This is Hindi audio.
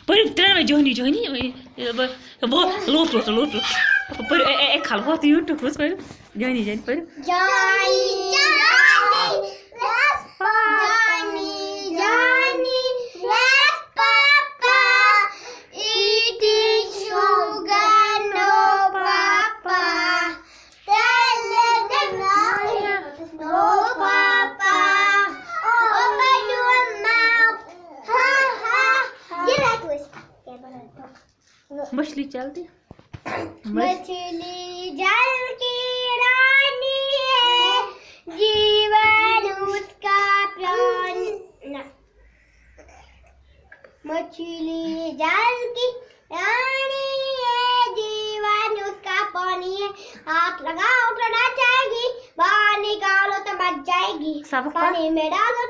पर त्रे जोनी जोनी वो लोट पर एक खाल बहुत यूट्यूब पर जोनी जोनी पर Johnny, let's Papa eating sugar, no Papa. No Papa. Open your mouth. Ha ha. ये लाइट twist. मछली चलती मछली जल की रानी है, जीवन उसका प्राण। मछली जल की रानी है, जीवन उसका पानी है। हाथ लगाओ तो ना जाएगी, बाहर निकालो तो बच जाएगी। सबक पानी में डालो